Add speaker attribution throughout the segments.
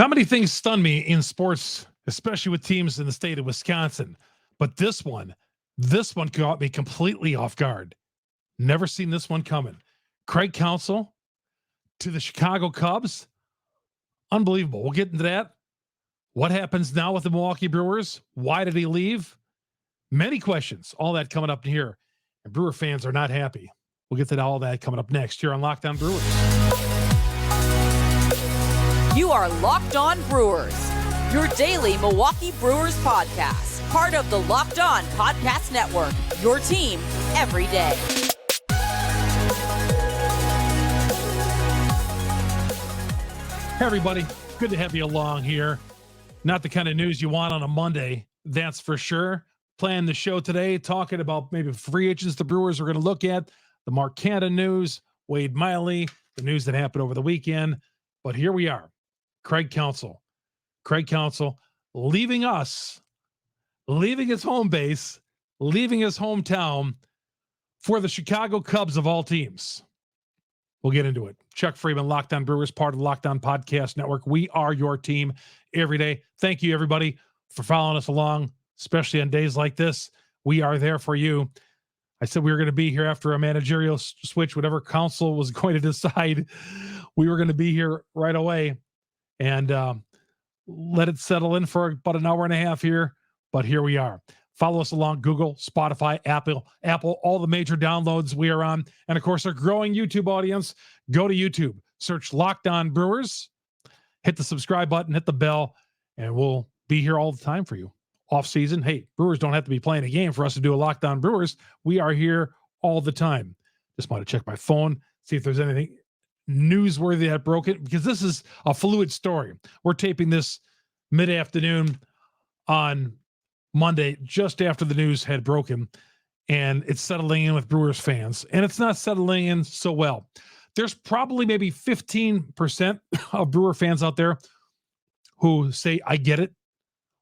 Speaker 1: Not many things stun me in sports, especially with teams in the state of Wisconsin. But this one caught me completely off guard. Never seen this one coming. Craig Counsell to the Chicago Cubs. Unbelievable. We'll get into that. What happens now with the Milwaukee Brewers? Why did he leave? Many questions. All that coming up here. And Brewer fans are not happy. We'll get to all that coming up next here on Locked On Brewers.
Speaker 2: You are Locked On Brewers, your daily Milwaukee Brewers podcast. Part of the Locked On Podcast Network, your team every day.
Speaker 1: Hey, everybody. Good to have you along here. Not the kind of news you want on a Monday, that's for sure. Playing the show today, talking about maybe free agents the Brewers are going to look at, the Mark Cannon news, Wade Miley, the news that happened over the weekend. But here we are. Craig Counsell leaving us, leaving his home base, leaving his hometown for the Chicago Cubs of all teams. We'll get into it. Chuck Freeman, Locked On Brewers, part of the Locked On Podcast Network. We are your team every day. Thank you, everybody, for following us along, especially on days like this. We are there for you. I said we were going to be here after a managerial switch, whatever Counsell was going to decide. We were going to be here right away and let it settle in for about an hour and a half here. But here we are. Follow us along Google, Spotify, Apple, all the major downloads we are on. And, of course, our growing YouTube audience. Go to YouTube, search Locked On Brewers, hit the subscribe button, hit the bell, and we'll be here all the time for you. Off season, hey, Brewers don't have to be playing a game for us to do a Locked On Brewers. We are here all the time. Just want to check my phone, see if there's anything newsworthy that broke it, because this is a fluid story. We're taping this mid-afternoon on Monday, just after the news had broken, and it's settling in with Brewers fans, and it's not settling in so well. There's probably maybe 15% of Brewer fans out there who say, I get it.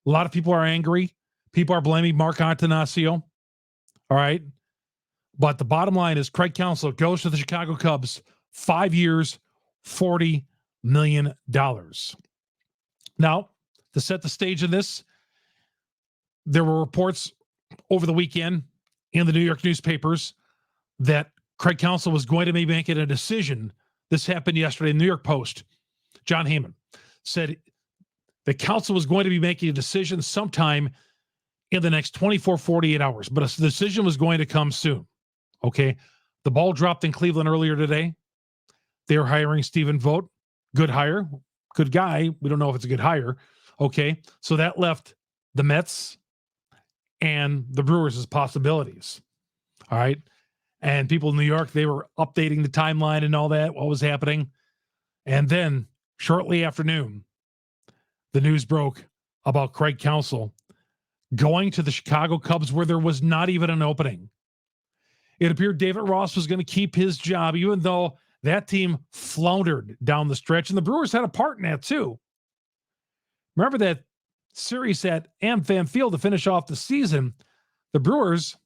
Speaker 1: A lot of people are angry. People are blaming Mark Antanasio. All right. But the bottom line is Craig Counsell goes to the Chicago Cubs, 5 years, $40 million. Now, to set the stage of this, there were reports over the weekend in the New York newspapers that Craig Counsell was going to be making a decision. This happened yesterday in the New York Post. John Heyman said that Counsell was going to be making a decision sometime in the next 24, 48 hours, but a decision was going to come soon. Okay. The ball dropped in Cleveland earlier today. They are hiring Stephen Vogt. Good hire. Good guy. We don't know if it's a good hire. Okay. So that left the Mets and the Brewers as possibilities. All right. And people in New York, they were updating the timeline and all that, what was happening. And then shortly after noon, the news broke about Craig Counsell going to the Chicago Cubs where there was not even an opening. It appeared David Ross was going to keep his job, even though that team floundered down the stretch. And the Brewers had a part in that too. Remember that series at AmFam Field to finish off the season? The Brewers,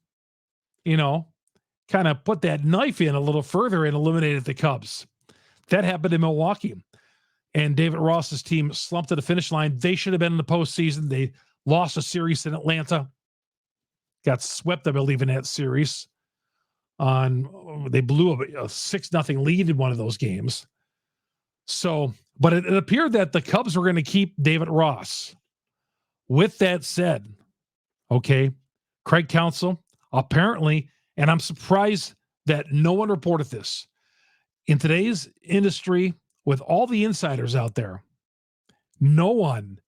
Speaker 1: kind of put that knife in a little further and eliminated the Cubs. That happened in Milwaukee. And David Ross's team slumped to the finish line. They should have been in the postseason. They lost a series in Atlanta. Got swept, I believe, in that series. They blew a 6-0 lead in one of those games. So, but it appeared that the Cubs were going to keep David Ross. With that said, okay, Craig Counsell apparently, and I'm surprised that no one reported this, in today's industry, with all the insiders out there, no one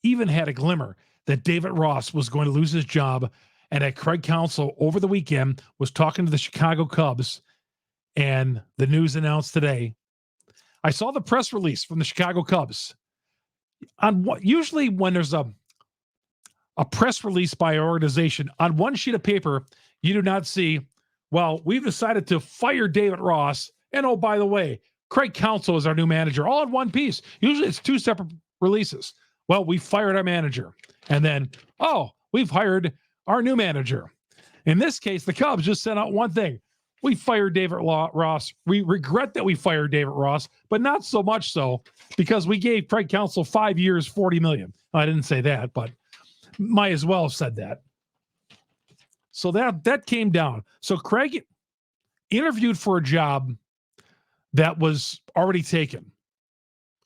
Speaker 1: even had a glimmer that David Ross was going to lose his job, and that Craig Counsell over the weekend was talking to the Chicago Cubs, and the news announced today. I saw the press release from the Chicago Cubs. Usually when there's a press release by an organization, on one sheet of paper, you do not see, well, we've decided to fire David Ross, and oh, by the way, Craig Counsell is our new manager, all in one piece. Usually it's two separate releases. Well, we fired our manager. And then, oh, we've hired our new manager. In this case, the Cubs just sent out one thing. we fired David Ross. We regret that we fired David Ross, but not so much so because we gave Craig Counsell 5 years, $40 million. I didn't say that, but might as well have said that. So that came down. So Craig interviewed for a job that was already taken.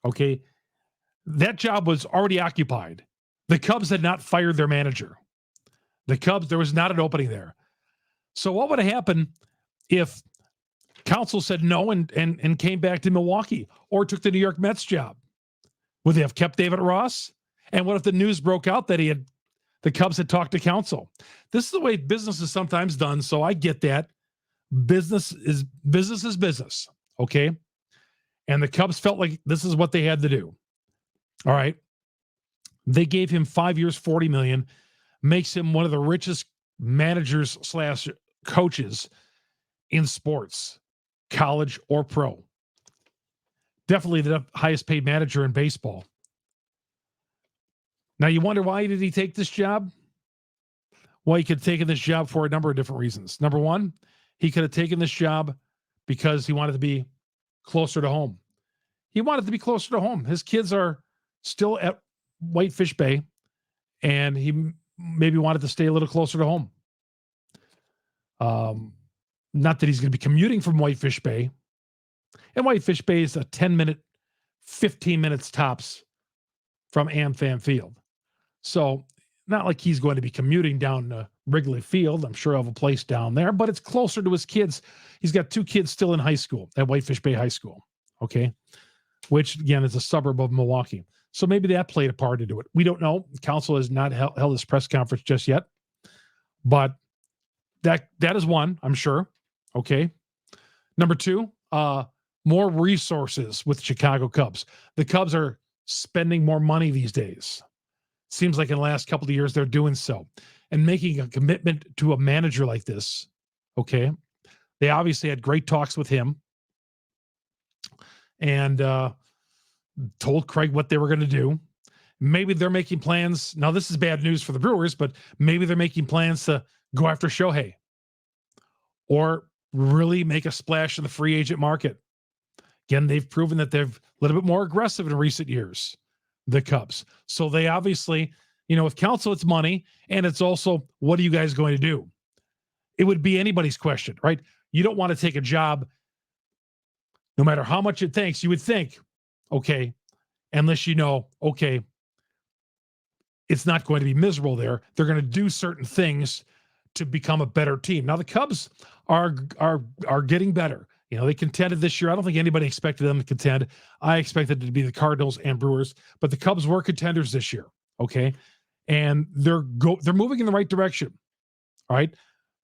Speaker 1: Okay. That job was already occupied. The Cubs had not fired their manager. There was not an opening there. So what would have happened if Counsell said no and came back to Milwaukee or took the New York Mets job? Would they have kept David Ross? And what if the news broke out that the Cubs had talked to Counsell? This is the way business is sometimes done. So I get that. Business is business. Okay. And the Cubs felt like this is what they had to do. All right. They gave him 5 years, $40 million, makes him one of the richest managers / coaches in sports, college or pro. Definitely the highest paid manager in baseball. Now you wonder, why did he take this job? Well, he could have taken this job for a number of different reasons. Number one, he could have taken this job because he wanted to be closer to home. He wanted to be closer to home. His kids are still at Whitefish Bay, and he maybe wanted to stay a little closer to home. Not that he's going to be commuting from Whitefish Bay. And Whitefish Bay is a 10-minute, 15 minutes tops from AmFam Field. So not like he's going to be commuting down to Wrigley Field. I'm sure he'll have a place down there, but it's closer to his kids. He's got 2 kids still in high school at Whitefish Bay High School. Okay. Which again is a suburb of Milwaukee. So maybe that played a part into it. We don't know. Counsell has not held his press conference just yet, but that is one, I'm sure. Okay. Number 2, more resources with Chicago Cubs. The Cubs are spending more money these days. Seems like in the last couple of years they're doing so, and making a commitment to a manager like this. Okay. They obviously had great talks with him and told Craig what they were going to do. Maybe they're making plans. Now, this is bad news for the Brewers, but maybe they're making plans to go after Shohei or really make a splash in the free agent market. Again, they've proven that they're a little bit more aggressive in recent years, the Cubs. So they obviously, with Counsell, it's money, and it's also, what are you guys going to do? It would be anybody's question, right? You don't want to take a job, no matter how much it takes. You would think, okay, unless okay, it's not going to be miserable there. They're going to do certain things to become a better team. Now the Cubs are getting better. They contended this year. I don't think anybody expected them to contend. I expected it to be the Cardinals and Brewers, but the Cubs were contenders this year. Okay. And they're moving in the right direction. All right.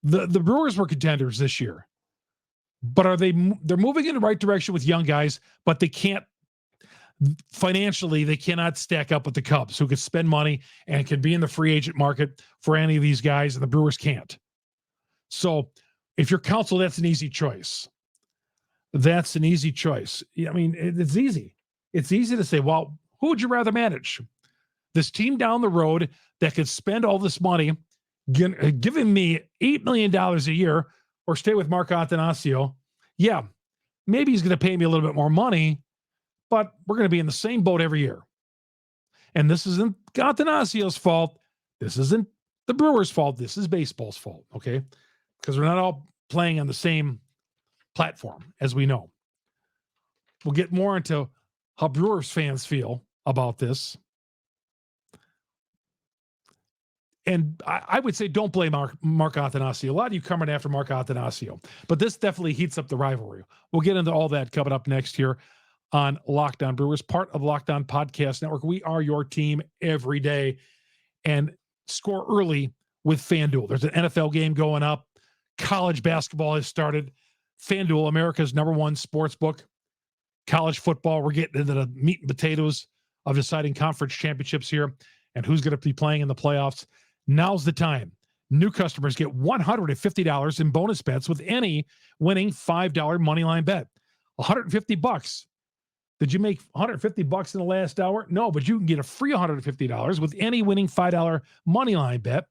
Speaker 1: The Brewers were contenders this year, but they're moving in the right direction with young guys, but they can't financially, they cannot stack up with the Cubs, who could spend money and can be in the free agent market for any of these guys, and the Brewers can't. So if you're Counsell, that's an easy choice. That's an easy choice. I mean, it's easy. It's easy to say, well, who would you rather manage? This team down the road that could spend all this money giving me $8 million a year, or stay with Mark Attanasio. Yeah, maybe he's going to pay me a little bit more money, but we're going to be in the same boat every year. And this isn't Attanasio's fault. This isn't the Brewers' fault. This is baseball's fault, okay? Because we're not all playing on the same platform, as we know. We'll get more into how Brewers fans feel about this. And I would say don't blame Mark Attanasio. A lot of you coming after Mark Attanasio, but this definitely heats up the rivalry. We'll get into all that coming up next here on Locked On Brewers, part of Locked On Podcast Network. We are your team every day. And score early with FanDuel. There's an NFL game going up. College basketball has started. FanDuel, America's #1 sportsbook. College football, we're getting into the meat and potatoes of deciding conference championships here and who's going to be playing in the playoffs. Now's the time. New customers get $150 in bonus bets with any winning $5 moneyline bet. $150. Did you make $150 in the last hour? No, but you can get a free $150 with any winning $5 moneyline bet.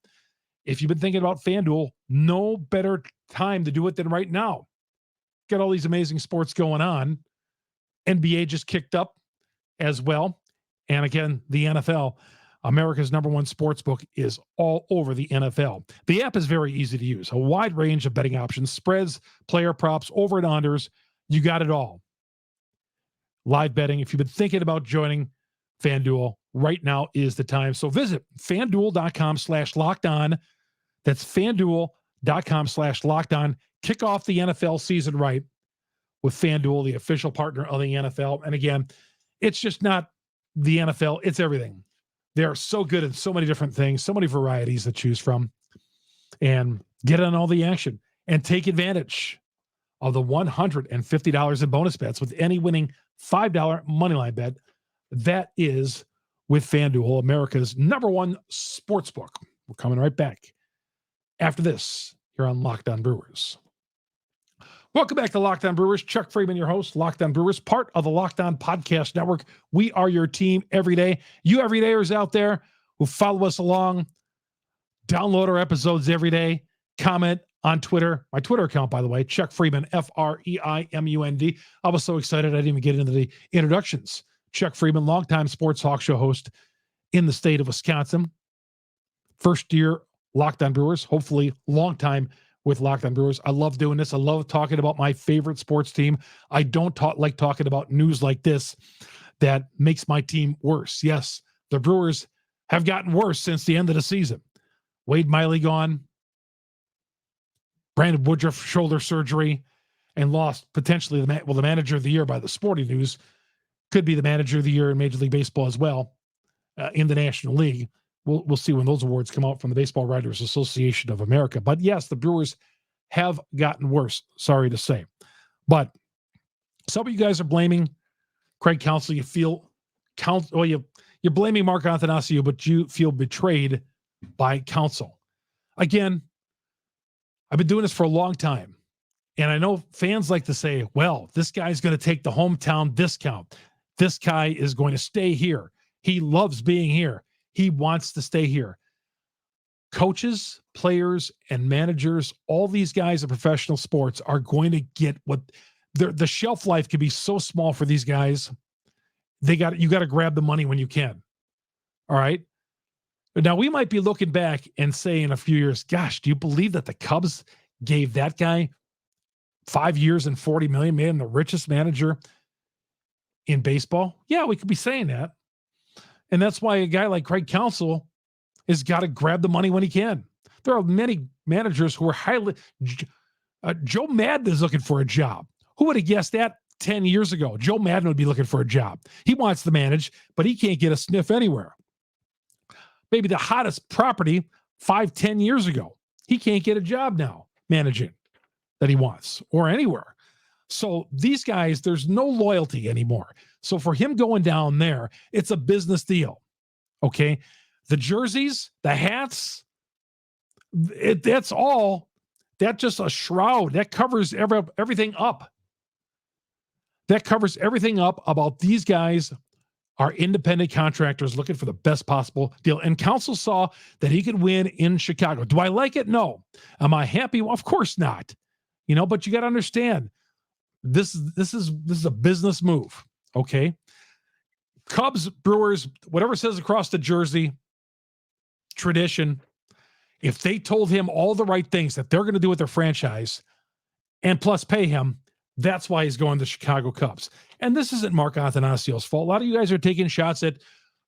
Speaker 1: If you've been thinking about FanDuel, no better time to do it than right now. got all these amazing sports going on. NBA just kicked up as well. And again, the NFL, America's number one sportsbook, is all over the NFL. The app is very easy to use. A wide range of betting options, spreads, player props, over and unders. You got it all. Live betting. If you've been thinking about joining FanDuel, right now is the time. So visit FanDuel.com/lockedon. That's FanDuel.com/lockedon. Kick off the NFL season right with FanDuel, the official partner of the NFL. And again, it's just not the NFL, it's everything. They are so good at so many different things, so many varieties to choose from. And get on all the action and take advantage of the $150 in bonus bets with any winning $5 moneyline bet. That is with FanDuel, America's number one sportsbook. We're coming right back after this here on Locked On Brewers. Welcome back to Locked On Brewers. Chuck Freeman, your host, Locked On Brewers, part of the Locked On Podcast Network. We are your team every day. You everydayers out there who follow us along, download our episodes every day, comment on Twitter. My Twitter account, by the way, Chuck Freeman, Freimund. I was so excited I didn't even get into the introductions. Chuck Freeman, longtime sports talk show host in the state of Wisconsin. First year Locked On Brewers, hopefully long time with Locked On Brewers. I love doing this. I love talking about my favorite sports team. I don't like talking about news like this that makes my team worse. Yes, the Brewers have gotten worse since the end of the season. Wade Miley gone, Brandon Woodruff shoulder surgery, and lost potentially the manager of the year by the Sporting News. Could be the manager of the year in Major League Baseball as well, in the National League. We'll see when those awards come out from the Baseball Writers Association of America. But yes, the Brewers have gotten worse, sorry to say. But some of you guys are blaming Craig Counsell. You feel you're blaming Mark Attanasio, but you feel betrayed by Counsell. Again, I've been doing this for a long time, and I know fans like to say, well, this guy's going to take the hometown discount. This guy is going to stay here. He loves being here. He wants to stay here. Coaches, players, and managers, all these guys in professional sports are going to get what the shelf life can be so small for these guys. You got to grab the money when you can. All right. Now we might be looking back and say in a few years, gosh, do you believe that the Cubs gave that guy 5 years and $40 million, made him the richest manager in baseball? Yeah, we could be saying that. And that's why a guy like Craig Counsell has got to grab the money when he can. There are many managers who are highly... Joe Madden is looking for a job. Who would have guessed that 10 years ago? Joe Madden would be looking for a job. He wants to manage, but he can't get a sniff anywhere. Maybe the hottest property 5-10 years ago. He can't get a job now managing that he wants or anywhere. So these guys, there's no loyalty anymore. So for him going down there, it's a business deal. Okay. The jerseys, the hats, that's all. That's just a shroud. That covers everything up. That covers everything up about these guys are independent contractors looking for the best possible deal. And Counsell saw that he could win in Chicago. Do I like it? No. Am I happy? Well, of course not. But you got to understand, this is a business move. Okay. Cubs, Brewers, whatever says across the jersey, tradition, if they told him all the right things that they're going to do with their franchise and plus pay him, that's why he's going to Chicago Cubs. And this isn't Mark Attanasio's fault. A lot of you guys are taking shots at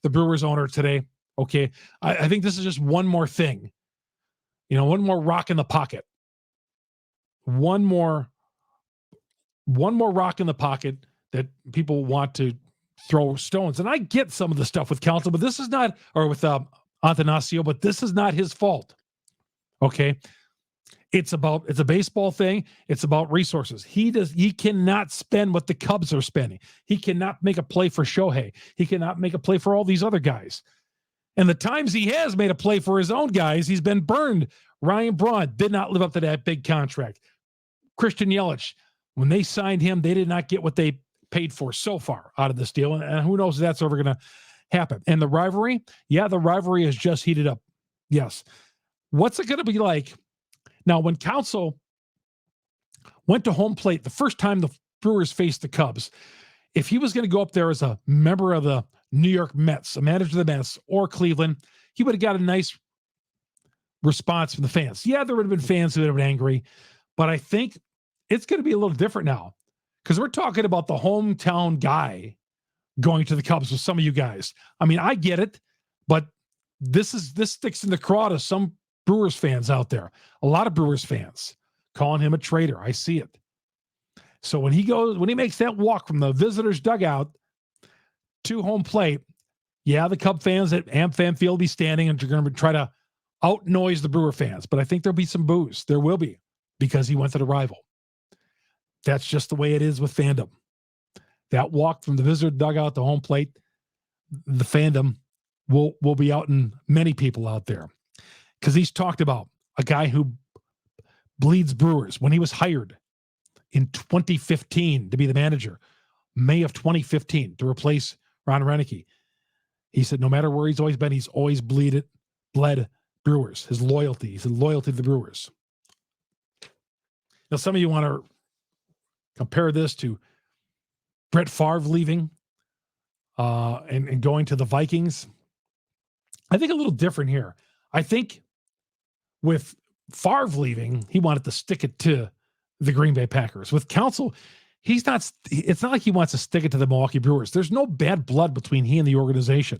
Speaker 1: the Brewers owner today. Okay. I think this is just one more thing. One more rock in the pocket. One more rock in the pocket that people want to throw stones. And I get some of the stuff with Counsell, but this is not, or with Attanasio, but this is not his fault. Okay. It's a baseball thing. It's about resources. He cannot spend what the Cubs are spending. He cannot make a play for Shohei. He cannot make a play for all these other guys. And the times he has made a play for his own guys, he's been burned. Ryan Braun did not live up to that big contract. Christian Yelich, when they signed him, they did not get what they paid for so far out of this deal. And who knows if that's ever going to happen. And the rivalry, the rivalry has just heated up. Yes. What's it going to be like? Now, when Counsell went to home plate the first time the Brewers faced the Cubs. If he was going to go up there as a member of the New York Mets, a manager of the Mets, or Cleveland, he would have got a nice response from the fans. Yeah, there would have been fans who would have been angry, but I think it's going to be a little different now because we're talking about the hometown guy going to the Cubs with some of you guys. I mean, I get it, but this sticks in the craw to some Brewers fans out there. A lot of Brewers fans calling him a traitor. I see it. So when he makes that walk from the visitors' dugout to home plate, yeah, the Cub fans at AmFam Field will be standing and they're going to try to out-noise the Brewer fans. But I think there'll be some boos. There will be, because he went to the rival. That's just the way it is with fandom. That walk from the visitor dugout to home plate, the fandom will be out in many people out there. Because he's talked about a guy who bleeds Brewers when he was hired in 2015 to be the manager, May of 2015, to replace Ron Renicky. He said no matter where he's always been, he's always bled Brewers. His loyalty to the Brewers. Now, some of you want to compare this to Brett Favre leaving and going to the Vikings. I think a little different here. I think with Favre leaving, he wanted to stick it to the Green Bay Packers. With Counsell, it's not like he wants to stick it to the Milwaukee Brewers. There's no bad blood between he and the organization.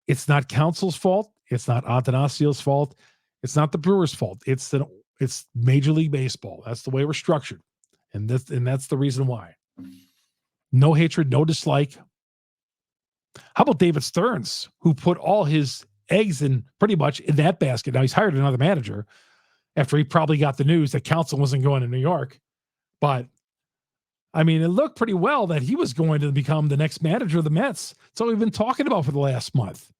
Speaker 1: It's not Counsell's fault. It's not Atanasio's fault. It's not the Brewers' fault. It's Major League Baseball. That's the way we're structured. And that's the reason why. No hatred, no dislike. How about David Stearns, who put all his eggs pretty much in that basket? Now he's hired another manager after he probably got the news that Counsell wasn't going to New York. But I mean, it looked pretty well that he was going to become the next manager of the Mets. That's all we've been talking about for the last month.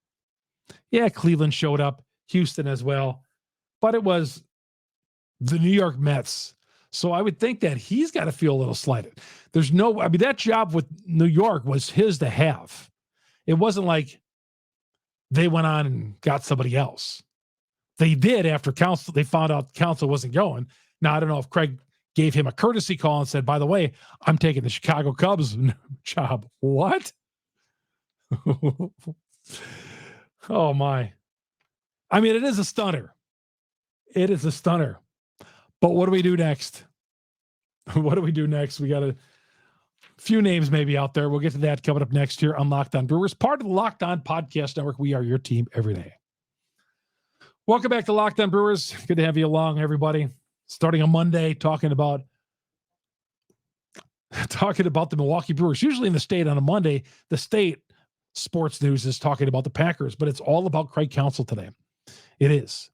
Speaker 1: Yeah, Cleveland showed up, Houston as well, but it was the New York Mets. So I would think that he's got to feel a little slighted. That job with New York was his to have. It wasn't like they went on and got somebody else. They did after Counsell. They found out Counsell wasn't going. Now, I don't know if Craig gave him a courtesy call and said, by the way, I'm taking the Chicago Cubs job. What? Oh, my. I mean, it is a stunner. It is a stunner. But what do we do next? What do we do next? We got a few names maybe out there. We'll get to that coming up next here on Locked On Brewers, part of the Locked On Podcast Network. We are your team every day. Welcome back to Locked On Brewers. Good to have you along, everybody. Starting on Monday, talking about the Milwaukee Brewers. Usually in the state on a Monday, the state sports news is talking about the Packers, but it's all about Craig Counsell today. It is.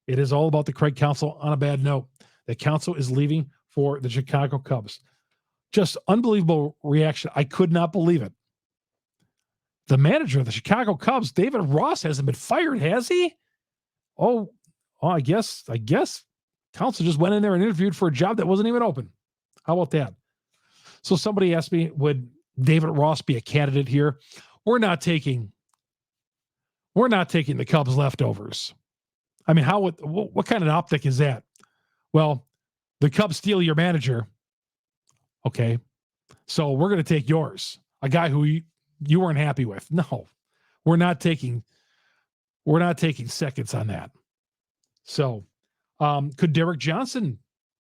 Speaker 1: It is all about the Craig Counsell. On a bad note, that Counsell is leaving for the Chicago Cubs. Just unbelievable reaction. I could not believe it. The manager of the Chicago Cubs, David Ross, hasn't been fired, has he? Oh, I guess Counsell just went in there and interviewed for a job that wasn't even open. How about that? So somebody asked me, would David Ross be a candidate here? We're not taking the Cubs leftovers. I mean, what kind of optic is that? Well, the Cubs steal your manager. Okay. So we're going to take yours, a guy who you weren't happy with. No, we're not taking seconds on that. So could Derek Johnson,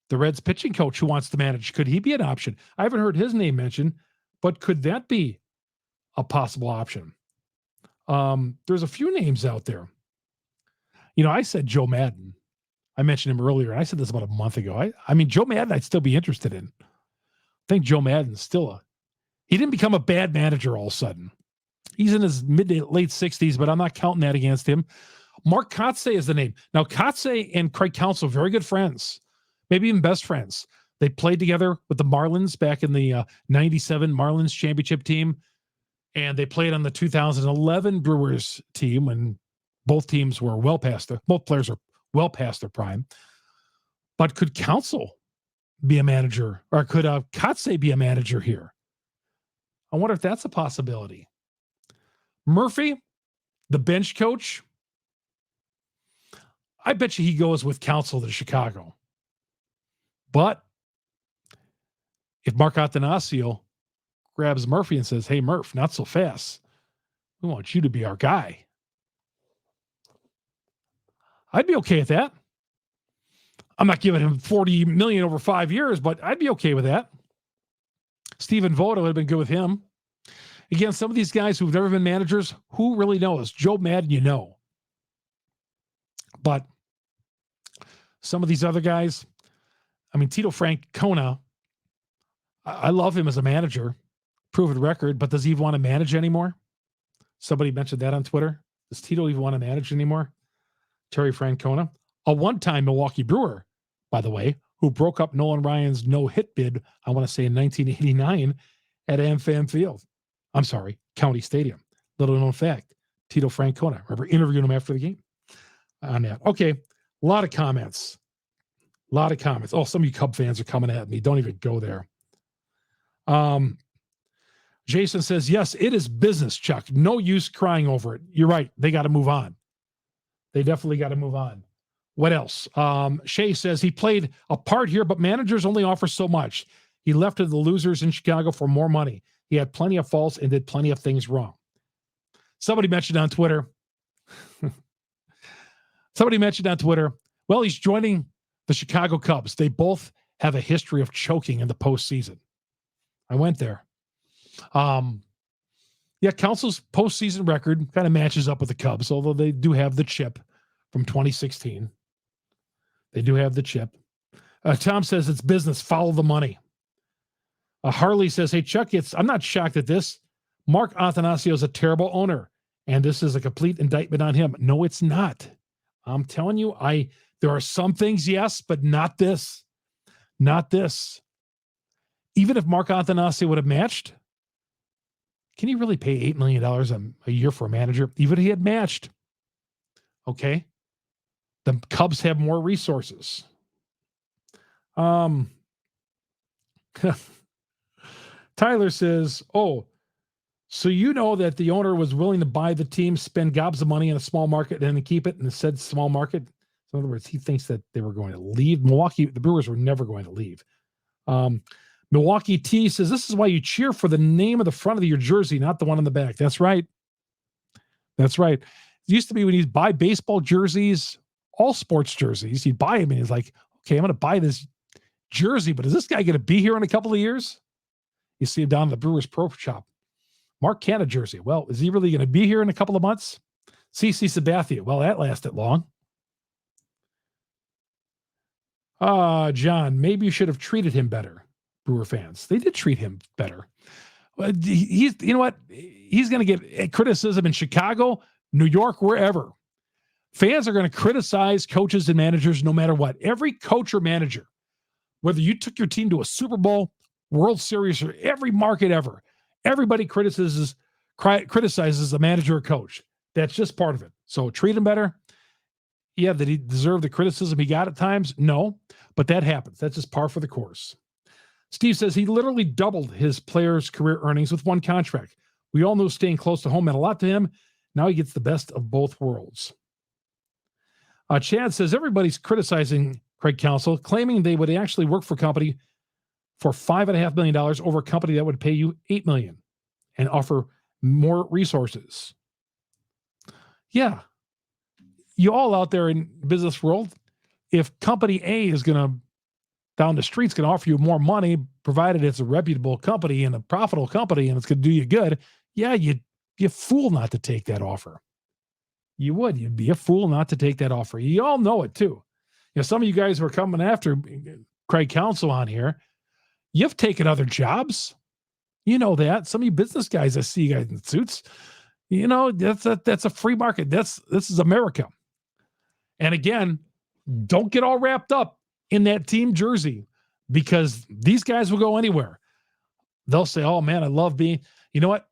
Speaker 1: the Reds pitching coach who wants to manage, could he be an option? I haven't heard his name mentioned, but could that be a possible option? There's a few names out there. I said Joe Madden. I mentioned him earlier, and I said this about a month ago. I mean, Joe Madden, I'd still be interested in. I think Joe Madden's still he didn't become a bad manager all of a sudden. He's in his mid to late 60s, but I'm not counting that against him. Mark Kotsay is the name. Now, Kotsay and Craig Counsell, very good friends, maybe even best friends. They played together with the Marlins back in the 97 Marlins championship team, and they played on the 2011 Brewers team when both players were well past their prime. But could Counsell be a manager, or could Kotsay be a manager here? I wonder if that's a possibility. Murphy, the bench coach, I bet you he goes with Counsell to Chicago. But if Mark Attanasio grabs Murphy and says, hey, Murph, not so fast. We want you to be our guy. I'd be okay with that. I'm not giving him $40 million over 5 years, but I'd be okay with that. Steven Voda would have been good with him. Again, some of these guys who've never been managers, who really knows? Joe Madden, you know. But some of these other guys, I mean, Tito Francona, I love him as a manager, proven record, but does he even want to manage anymore? Somebody mentioned that on Twitter. Does Tito even want to manage anymore? Terry Francona, a one-time Milwaukee Brewer, by the way, who broke up Nolan Ryan's no-hit bid, I want to say in 1989 at AmFam Field. I'm sorry, County Stadium. Little known fact, Tito Francona. Remember interviewing him after the game on that. Okay, a lot of comments. Oh, some of you Cub fans are coming at me. Don't even go there. Jason says, yes, it is business, Chuck. No use crying over it. You're right. They got to move on. They definitely got to move on. What else? Shea says he played a part here, but managers only offer so much. He left to the losers in Chicago for more money. He had plenty of faults and did plenty of things wrong. Somebody mentioned on Twitter, well, he's joining the Chicago Cubs. They both have a history of choking in the postseason. I went there. Counsell's postseason record kind of matches up with the Cubs, although they do have the chip from 2016. They do have the chip. Tom says it's business. Follow the money. Harley says, hey, Chuck, I'm not shocked at this. Mark Attanasio is a terrible owner, and this is a complete indictment on him. No, it's not. I'm telling you, there are some things, yes, but not this. Not this. Even if Mark Attanasio would have matched, can you really pay $8 million a year for a manager? Even if he had matched. Okay. The Cubs have more resources. Tyler says, so you know that the owner was willing to buy the team, spend gobs of money in a small market, and then keep it in said small market. So in other words, he thinks that they were going to leave. The Brewers were never going to leave. Milwaukee T says, this is why you cheer for the name of the front of your jersey, not the one on the back. That's right. That's right. It used to be when you'd buy baseball jerseys, all sports jerseys, he'd buy them and he's like, okay, I'm going to buy this jersey, but is this guy going to be here in a couple of years? You see him down in the Brewers Pro Shop. Mark Canha jersey. Well, is he really going to be here in a couple of months? CC Sabathia. Well, that lasted long. John, maybe you should have treated him better. Brewer fans. They did treat him better. You know what? He's going to get criticism in Chicago, New York, wherever. Fans are going to criticize coaches and managers no matter what. Every coach or manager, whether you took your team to a Super Bowl, World Series, or every market ever, everybody criticizes the manager or coach. That's just part of it. So treat him better. Yeah, did he deserve the criticism he got at times? No, but that happens. That's just par for the course. Steve says he literally doubled his player's career earnings with one contract. We all know staying close to home meant a lot to him. Now he gets the best of both worlds. Chad says everybody's criticizing Craig Counsell, claiming they would actually work for a company for $5.5 million over a company that would pay you $8 million and offer more resources. Yeah. You all out there in business world, if company A is going to down the street's going to offer you more money, provided it's a reputable company and a profitable company and it's going to do you good, yeah, you'd be a fool not to take that offer. You would. You'd be a fool not to take that offer. You all know it too. You know, some of you guys who are coming after Craig Counsell on here, you've taken other jobs. You know that. Some of you business guys, I see you guys in suits. You know, that's a free market. This is America. And again, don't get all wrapped up in that team jersey because these guys will go anywhere. They'll say, oh man, I love being, you know what?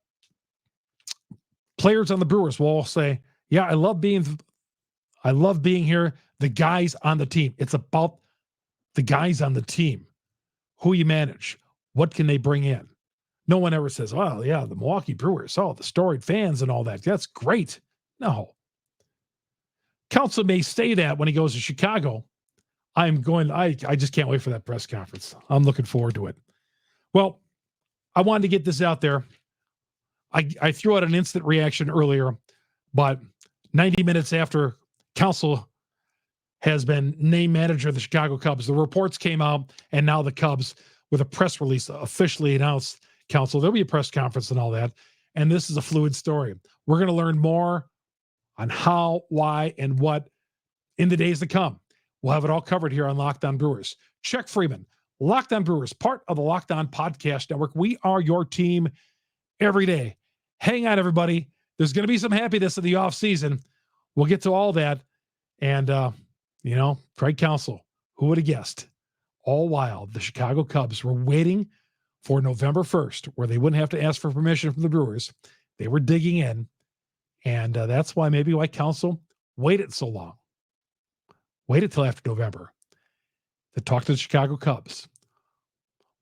Speaker 1: Players on the Brewers will all say, yeah, I love being here. The guys on the team. It's about the guys on the team, who you manage. What can they bring in? No one ever says, oh yeah, the Milwaukee Brewers, the storied fans and all that. That's great. No. Counsell may say that when he goes to Chicago. I just can't wait for that press conference. I'm looking forward to it. Well, I wanted to get this out there. I threw out an instant reaction earlier, but 90 minutes after Counsell has been named manager of the Chicago Cubs, the reports came out, and now the Cubs, with a press release, officially announced Counsell. There'll be a press conference and all that, and this is a fluid story. We're going to learn more on how, why, and what in the days to come. We'll have it all covered here on Locked On Brewers. Chuck Freeman, Locked On Brewers, part of the Locked On Podcast Network. We are your team every day. Hang on, everybody. There's going to be some happiness in the offseason. We'll get to all that. And, Craig Counsell, who would have guessed? All while the Chicago Cubs were waiting for November 1st, where they wouldn't have to ask for permission from the Brewers. They were digging in. And that's why Counsell waited so long. Waited till after November to talk to the Chicago Cubs.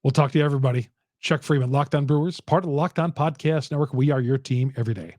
Speaker 1: We'll talk to you, everybody. Chuck Freeman, Locked On Brewers, part of the Locked On Podcast Network. We are your team every day.